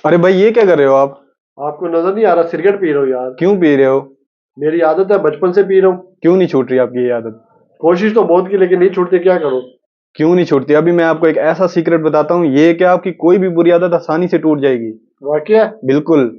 अरे भाई ये क्या कर रहे हो आप? आपको नजर नहीं आ रहा? सिगरेट पी रहा हूँ यार। क्यों पी रहे हो? मेरी आदत है, बचपन से पी रहा हूँ। क्यों नहीं छूट रही आपकी ये आदत? कोशिश तो बहुत की लेकिन नहीं छूटती, क्या करूँ। क्यों नहीं छूटती? अभी मैं आपको एक ऐसा सीक्रेट बताता हूँ, ये क्या आपकी कोई भी बुरी आदत आसानी से टूट जाएगी। वाकया? बिल्कुल।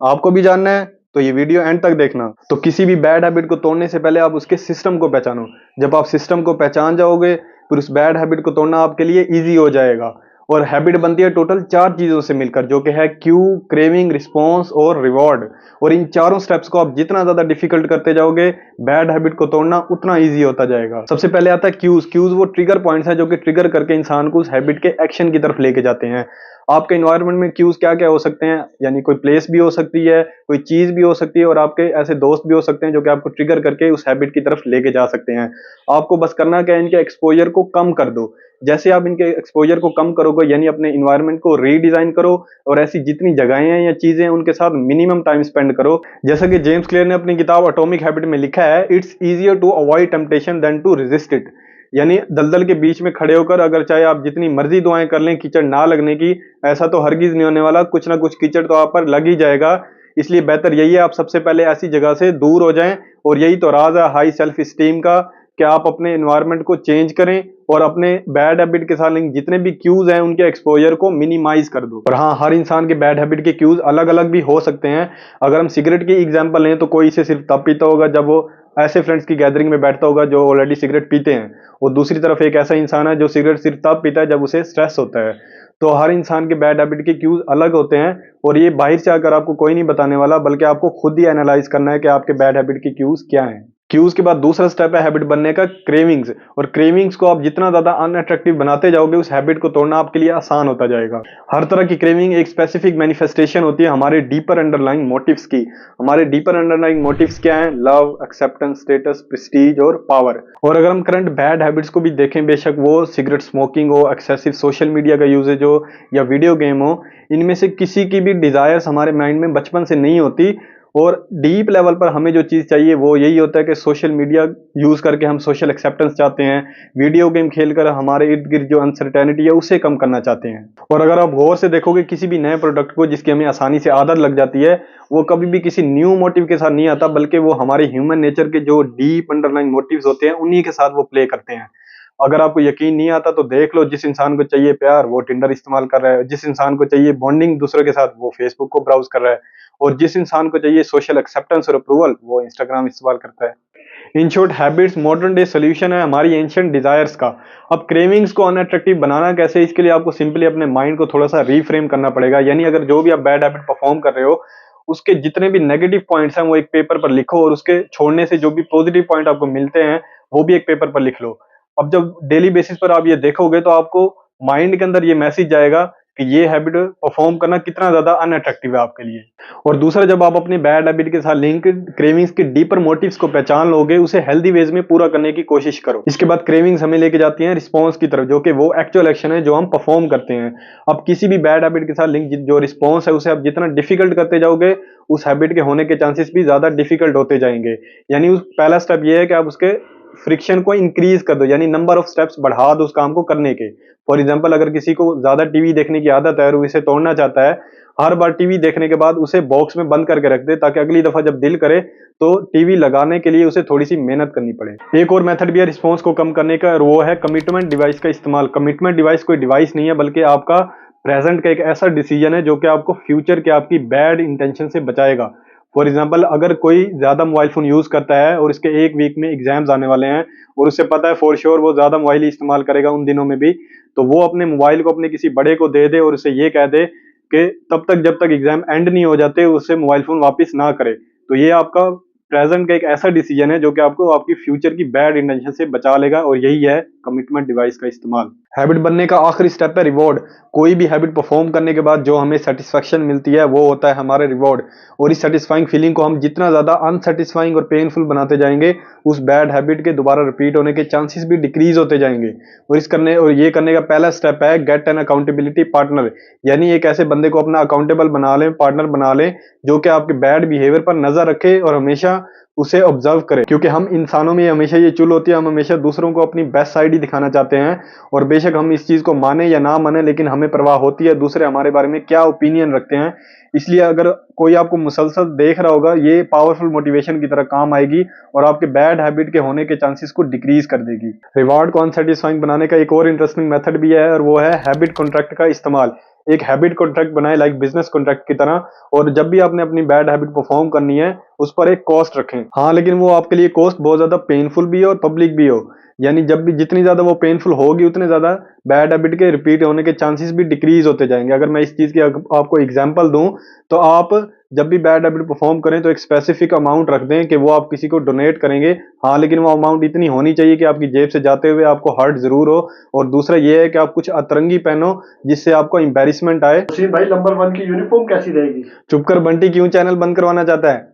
आपको भी जानना है तो ये वीडियो एंड तक देखना। तो किसी भी बैड हैबिट को तोड़ने से पहले आप उसके सिस्टम को पहचानो। जब आप सिस्टम को पहचान जाओगे फिर उस बैड हैबिट को तोड़ना आपके लिए इजी हो जाएगा। और हैबिट बनती है टोटल 4 चीजों से मिलकर, जो कि है क्यू, क्रेविंग, रिस्पॉन्स और रिवॉर्ड। और इन चारों स्टेप्स को आप जितना ज्यादा डिफिकल्ट करते जाओगे, बैड हैबिट को तोड़ना उतना इजी होता जाएगा। सबसे पहले आता है क्यूज। क्यूज वो ट्रिगर पॉइंट्स है जो कि ट्रिगर करके इंसान को उस हैबिट के एक्शन की तरफ लेके जाते हैं। आपके इन्वायरमेंट में क्यूज क्या क्या हो सकते हैं, यानी कोई प्लेस भी हो सकती है, कोई चीज भी हो सकती है, और आपके ऐसे दोस्त भी हो सकते हैं जो कि आपको ट्रिगर करके उस हैबिट की तरफ लेके जा सकते हैं। आपको बस करना क्या है, इनके एक्सपोजर को कम कर दो। जैसे आप इनके एक्सपोजर को कम करोगे, यानी अपने इन्वायरमेंट को रीडिजाइन करो और ऐसी जितनी जगहें हैं या चीजें हैं उनके साथ मिनिमम टाइम स्पेंड करो। जैसा कि जेम्स क्लियर ने अपनी किताब एटॉमिक हैबिट में लिखा है, it's easier to avoid temptation than to resist it. यानी दलदल के बीच में खड़े होकर अगर चाहे आप जितनी मर्जी दुआएं कर लें कीचड़ ना लगने की, ऐसा तो हरगिज नहीं होने वाला, कुछ ना कुछ कीचड़ तो आप पर लग ही जाएगा। इसलिए बेहतर यही है आप सबसे पहले ऐसी जगह से दूर हो जाएं। और यही तो राज है हाई सेल्फ स्टीम का, कि आप अपने एनवायरनमेंट को चेंज करें और अपने बैड हैबिट के साथ लिंक जितने भी क्यूज हैं उनके एक्सपोजर को मिनिमाइज कर दो। और हाँ, हर इंसान के बैड हैबिट के क्यूज अलग अलग भी हो सकते हैं। अगर हम सिगरेट की एग्जांपल लें तो कोई इसे सिर्फ तब पीता होगा जब वो ऐसे फ्रेंड्स की गैदरिंग में बैठता होगा जो ऑलरेडी सिगरेट पीते हैं। और दूसरी तरफ एक ऐसा इंसान है जो सिगरेट सिर्फ तब पीता है जब उसे स्ट्रेस होता है। तो हर इंसान के बैड हैबिट के क्यूज अलग होते हैं। और ये बाहर से आकर आपको कोई नहीं बताने वाला, बल्कि आपको खुद ही एनालाइज करना है कि आपके बैड हैबिट के क्यूज क्या हैं। क्यूज के बाद दूसरा स्टेप है हैबिट बनने का, क्रेविंग्स। और क्रेविंग्स को आप जितना ज्यादा अनअट्रैक्टिव बनाते जाओगे, उस हैबिट को तोड़ना आपके लिए आसान होता जाएगा। हर तरह की क्रेविंग एक स्पेसिफिक मैनिफेस्टेशन होती है हमारे डीपर अंडरलाइंग मोटिव्स की। हमारे डीपर अंडरलाइंग मोटिव्स क्या हैं? लव, एक्सेप्टेंस, स्टेटस, प्रेस्टीज और पावर। और अगर हम करंट बैड हैबिट्स को भी देखें, बेशक वो सिगरेट स्मोकिंग हो, एक्सेसिव सोशल मीडिया का यूजेज हो या वीडियो गेम हो, इनमें से किसी की भी डिजायर्स हमारे माइंड में बचपन से नहीं होती। और डीप लेवल पर हमें जो चीज चाहिए वो यही होता है कि सोशल मीडिया यूज करके हम सोशल एक्सेप्टेंस चाहते हैं, वीडियो गेम खेलकर हमारे इर्द गिर्द जो अनसर्टेनिटी है उसे कम करना चाहते हैं। और अगर आप गौर से देखोगे किसी भी नए प्रोडक्ट को जिसकी हमें आसानी से आदत लग जाती है, वो कभी भी किसी न्यू मोटिव के साथ नहीं आता, बल्कि वो हमारे ह्यूमन नेचर के जो डीप अंडरलाइंग मोटिव्स होते हैं उन्हीं के साथ वो प्ले करते हैं। अगर आपको यकीन नहीं आता तो देख लो, जिस इंसान को चाहिए प्यार वो टिंडर इस्तेमाल कर रहा है, जिस इंसान को चाहिए बॉन्डिंग दूसरों के साथ वो फेसबुक को ब्राउज कर रहा है, और जिस इंसान को चाहिए सोशल एक्सेप्टेंस और अप्रूवल वो इंस्टाग्राम इस्तेमाल करता है। In short, habits modern day solution है हमारी एंशिएंट डिजायर्स का। अब क्रेविंग्स को अनअट्रैक्टिव बनाना कैसे, इसके लिए आपको सिंपली अपने माइंड को थोड़ा सा रीफ्रेम करना पड़ेगा। यानी अगर जो भी आप बैड हैबिट परफॉर्म कर रहे हो उसके जितने भी नेगेटिव पॉइंट्स हैं वो एक पेपर पर लिखो, और उसके छोड़ने से जो भी पॉजिटिव पॉइंट आपको मिलते हैं वो भी एक पेपर पर लिख लो। अब जब डेली बेसिस पर आप ये देखोगे तो आपको माइंड के अंदर ये मैसेज जाएगा कि ये हैबिट परफॉर्म करना कितना ज्यादा अनअट्रैक्टिव है आपके लिए। और दूसरा, जब आप अपने बैड हैबिट के साथ लिंक क्रेविंग्स के डीपर मोटिव्स को पहचान लोगे, उसे हेल्दी वेज में पूरा करने की कोशिश करो। इसके बाद क्रेविंग्स हमें लेके जाती हैं रिस्पॉन्स की तरफ, जो कि वो एक्चुअल एक्शन है जो हम परफॉर्म करते हैं। अब किसी भी बैड हैबिट के साथ लिंक जो रिस्पॉन्स है उसे आप जितना डिफिकल्ट करते जाओगे, उस हैबिट के होने के चांसेस भी ज्यादा डिफिकल्ट होते जाएंगे। यानी उस पहला स्टेप ये है कि आप उसके फ्रिक्शन को इंक्रीज कर दो, यानी नंबर ऑफ स्टेप्स बढ़ा दो उस काम को करने के। फॉर एग्जाम्पल, अगर किसी को ज्यादा टीवी देखने की आदत है और वो इसे तोड़ना चाहता है, हर बार टीवी देखने के बाद उसे बॉक्स में बंद करके रख दे, ताकि अगली दफा जब दिल करे तो टीवी लगाने के लिए उसे थोड़ी सी मेहनत करनी पड़े। एक और मेथड भी है रिस्पॉन्स को कम करने का, और वो है कमिटमेंट डिवाइस का इस्तेमाल। कमिटमेंट डिवाइस कोई डिवाइस नहीं है, बल्कि आपका प्रेजेंट का एक ऐसा डिसीजन है जो कि आपको फ्यूचर के आपकी बैड इंटेंशन से बचाएगा। फॉर एग्जाम्पल, अगर कोई ज्यादा मोबाइल फोन यूज करता है और इसके एक वीक में एग्जाम्स आने वाले हैं, और उससे पता है फॉर श्योर वो ज्यादा मोबाइल ही इस्तेमाल करेगा उन दिनों में भी, तो वो अपने मोबाइल को अपने किसी बड़े को दे दे और उसे ये कह दे कि तब तक जब तक एग्जाम एंड नहीं हो जाते उससे मोबाइल फोन वापस ना करे। तो ये आपका प्रेजेंट का एक ऐसा डिसीजन है जो कि आपको आपकी फ्यूचर की बैड इंटेंशन से बचा लेगा, और यही है कमिटमेंट डिवाइस का इस्तेमाल। हैबिट बनने का आखिरी स्टेप है रिवॉर्ड। कोई भी हैबिट परफॉर्म करने के बाद जो हमें सेटिस्फेक्शन मिलती है वो होता है हमारा रिवॉर्ड। और इस सेटिस्फाइंग फीलिंग को हम जितना ज्यादा अनसेटिस्फाइंग और पेनफुल बनाते जाएंगे, उस बैड हैबिट के दोबारा रिपीट होने के चांसेस भी डिक्रीज होते जाएंगे। और ये करने का पहला स्टेप है गेट एन अकाउंटेबिलिटी पार्टनर। यानी एक ऐसे बंदे को अपना अकाउंटेबल बना लें, पार्टनर बना लें, जो कि आपके बैड बिहेवियर पर नजर रखे और हमेशा उसे ऑब्जर्व करें, क्योंकि हम इंसानों में हमेशा ये चुल होती है, हम हमेशा दूसरों को अपनी बेस्ट साइड ही दिखाना चाहते हैं। और बेशक हम इस चीज को माने या ना माने, लेकिन हमें परवाह होती है दूसरे हमारे बारे में क्या ओपिनियन रखते हैं। इसलिए अगर कोई आपको मुसलसल देख रहा होगा, ये पावरफुल मोटिवेशन की तरह काम आएगी और आपके बैड हैबिट के होने के चांसेस को डिक्रीज कर देगी। रिवार्ड को अनसेटिस्फाइंग बनाने का एक और इंटरेस्टिंग मेथड भी है, और वो है हैबिट कॉन्ट्रैक्ट का इस्तेमाल। एक हैबिट कॉन्ट्रैक्ट बनाए लाइक बिजनेस कॉन्ट्रैक्ट की तरह, और जब भी आपने अपनी बैड हैबिट परफॉर्म करनी है उस पर एक कॉस्ट रखें। हाँ, लेकिन वो आपके लिए कॉस्ट बहुत ज्यादा पेनफुल भी हो और पब्लिक भी हो। यानी जब भी जितनी ज्यादा वो पेनफुल होगी, उतने ज्यादा बैड हैबिट के रिपीट होने के चांसेस भी डिक्रीज होते जाएंगे। अगर मैं इस चीज की आपको एग्जांपल दूं, तो आप जब भी बैड हैबिट परफॉर्म करें तो एक स्पेसिफिक अमाउंट रख दें कि वो आप किसी को डोनेट करेंगे। हाँ, लेकिन वो अमाउंट इतनी होनी चाहिए कि आपकी जेब से जाते हुए आपको हर्ट जरूर हो। और दूसरा ये है कि आप कुछ अतरंगी पहनो जिससे आपको एम्बेरसमेंट आए। वसीम भाई, नंबर 1 की यूनिफॉर्म कैसी रहेगी? चुप कर बंटी, क्यों चैनल बंद करवाना चाहता है?